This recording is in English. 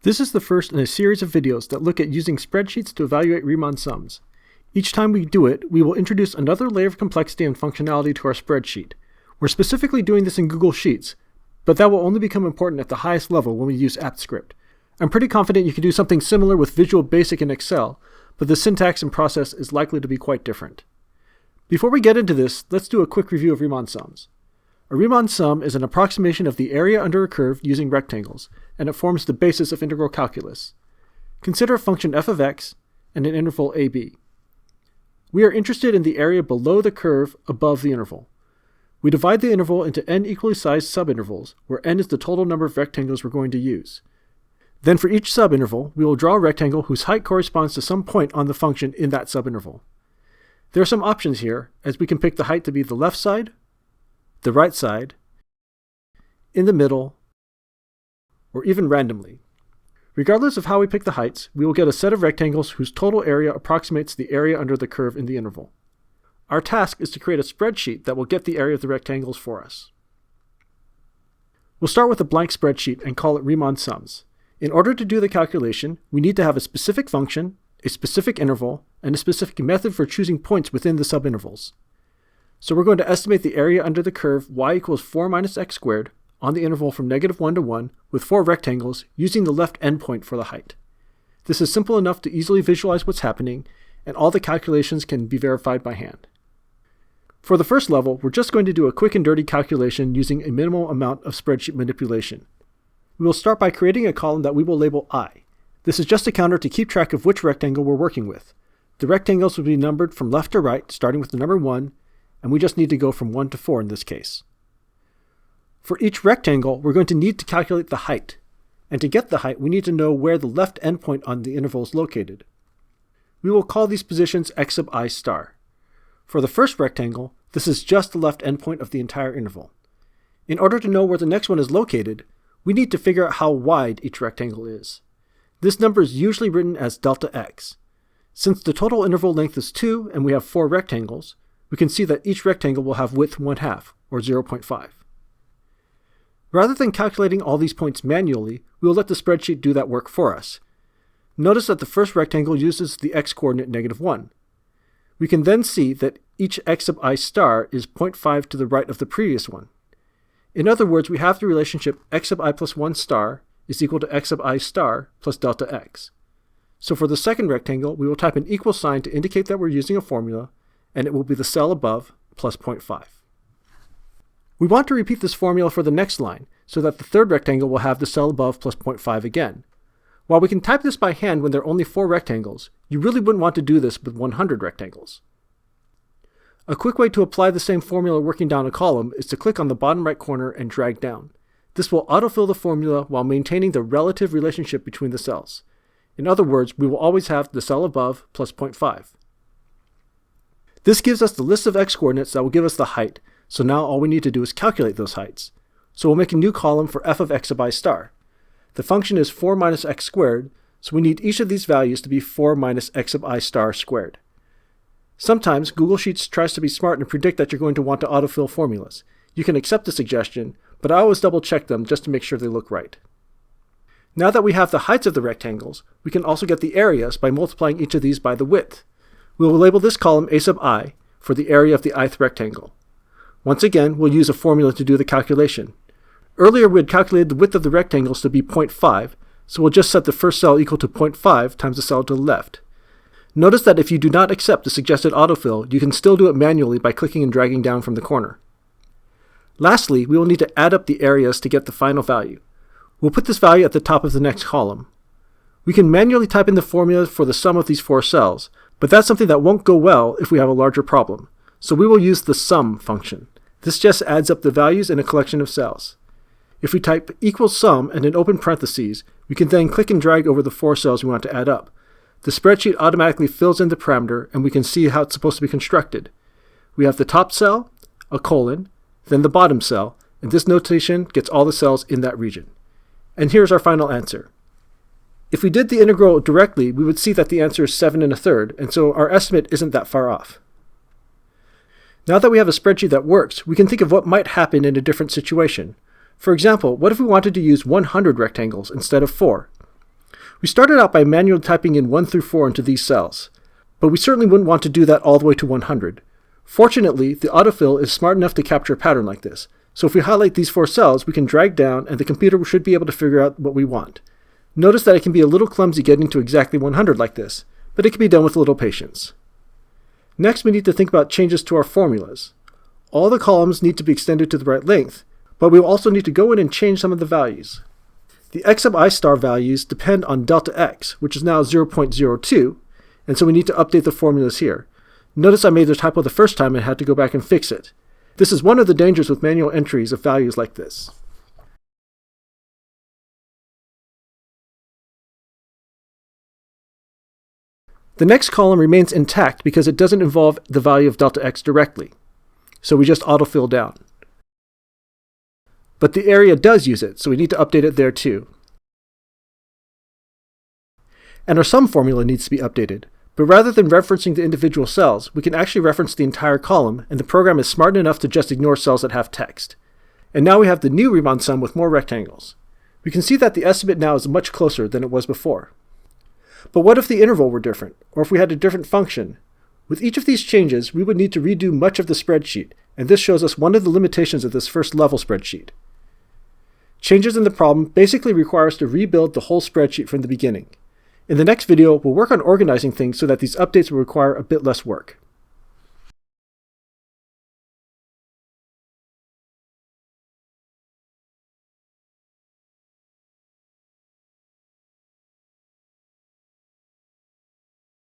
This is the first in a series of videos that look at using spreadsheets to evaluate Riemann sums. Each time we do it, we will introduce another layer of complexity and functionality to our spreadsheet. We're specifically doing this in Google Sheets, but that will only become important at the highest level when we use AppScript. I'm pretty confident you can do something similar with Visual Basic in Excel, but the syntax and process is likely to be quite different. Before we get into this, let's do a quick review of Riemann sums. A Riemann sum is an approximation of the area under a curve using rectangles, and it forms the basis of integral calculus. Consider a function f of x and an interval ab. We are interested in the area below the curve above the interval. We divide the interval into n equally sized subintervals, where n is the total number of rectangles we're going to use. Then for each subinterval, we will draw a rectangle whose height corresponds to some point on the function in that subinterval. There are some options here, as we can pick the height to be the left side, the right side, in the middle, or even randomly. Regardless of how we pick the heights, we will get a set of rectangles whose total area approximates the area under the curve in the interval. Our task is to create a spreadsheet that will get the area of the rectangles for us. We'll start with a blank spreadsheet and call it Riemann sums. In order to do the calculation, we need to have a specific function, a specific interval, and a specific method for choosing points within the subintervals. So we're going to estimate the area under the curve y equals 4 minus x squared on the interval from -1 to 1 with 4 rectangles using the left endpoint for the height. This is simple enough to easily visualize what's happening, and all the calculations can be verified by hand. For the first level, we're just going to do a quick and dirty calculation using a minimal amount of spreadsheet manipulation. We will start by creating a column that we will label I. This is just a counter to keep track of which rectangle we're working with. The rectangles will be numbered from left to right, starting with the number 1, and we just need to go from 1 to 4 in this case. For each rectangle, we're going to need to calculate the height. And to get the height, we need to know where the left endpoint on the interval is located. We will call these positions x sub I star. For the first rectangle, this is just the left endpoint of the entire interval. In order to know where the next one is located, we need to figure out how wide each rectangle is. This number is usually written as delta x. Since the total interval length is 2 and we have 4 rectangles, we can see that each rectangle will have width 1/2, or 0.5. Rather than calculating all these points manually, we will let the spreadsheet do that work for us. Notice that the first rectangle uses the x-coordinate -1. We can then see that each x sub I star is 0.5 to the right of the previous one. In other words, we have the relationship x sub I plus 1 star is equal to x sub I star plus delta x. So for the second rectangle, we will type an equal sign to indicate that we're using a formula, and it will be the cell above plus 0.5. We want to repeat this formula for the next line, so that the third rectangle will have the cell above plus 0.5 again. While we can type this by hand when there are only 4 rectangles, you really wouldn't want to do this with 100 rectangles. A quick way to apply the same formula working down a column is to click on the bottom right corner and drag down. This will autofill the formula while maintaining the relative relationship between the cells. In other words, we will always have the cell above plus 0.5. This gives us the list of x-coordinates that will give us the height, so now all we need to do is calculate those heights. So we'll make a new column for f of x sub I star. The function is 4 minus x squared, so we need each of these values to be 4 minus x sub I star squared. Sometimes Google Sheets tries to be smart and predict that you're going to want to autofill formulas. You can accept the suggestion, but I always double check them just to make sure they look right. Now that we have the heights of the rectangles, we can also get the areas by multiplying each of these by the width. We will label this column a sub I for the area of the ith rectangle. Once again, we'll use a formula to do the calculation. Earlier we had calculated the width of the rectangles to be 0.5, so we'll just set the first cell equal to 0.5 times the cell to the left. Notice that if you do not accept the suggested autofill, you can still do it manually by clicking and dragging down from the corner. Lastly, we will need to add up the areas to get the final value. We'll put this value at the top of the next column. We can manually type in the formula for the sum of these 4 cells, but that's something that won't go well if we have a larger problem. So we will use the sum function. This just adds up the values in a collection of cells. If we type equals sum and in open parentheses, we can then click and drag over the 4 cells we want to add up. The spreadsheet automatically fills in the parameter, and we can see how it's supposed to be constructed. We have the top cell, a colon, then the bottom cell, and this notation gets all the cells in that region. And here's our final answer. If we did the integral directly, we would see that the answer is 7 1/3, and so our estimate isn't that far off. Now that we have a spreadsheet that works, we can think of what might happen in a different situation. For example, what if we wanted to use 100 rectangles instead of 4? We started out by manually typing in 1 through 4 into these cells, but we certainly wouldn't want to do that all the way to 100. Fortunately, the autofill is smart enough to capture a pattern like this, so if we highlight these 4 cells, we can drag down and the computer should be able to figure out what we want. Notice that it can be a little clumsy getting to exactly 100 like this, but it can be done with a little patience. Next, we need to think about changes to our formulas. All the columns need to be extended to the right length, but we will also need to go in and change some of the values. The x sub I star values depend on delta x, which is now 0.02, and so we need to update the formulas here. Notice I made the typo the first time and had to go back and fix it. This is one of the dangers with manual entries of values like this. The next column remains intact because it doesn't involve the value of delta x directly, so we just autofill down. But the area does use it, so we need to update it there too. And our sum formula needs to be updated, but rather than referencing the individual cells, we can actually reference the entire column, and the program is smart enough to just ignore cells that have text. And now we have the new Riemann sum with more rectangles. We can see that the estimate now is much closer than it was before. But what if the interval were different, or if we had a different function? With each of these changes, we would need to redo much of the spreadsheet, and this shows us one of the limitations of this first level spreadsheet. Changes in the problem basically require us to rebuild the whole spreadsheet from the beginning. In the next video, we'll work on organizing things so that these updates will require a bit less work.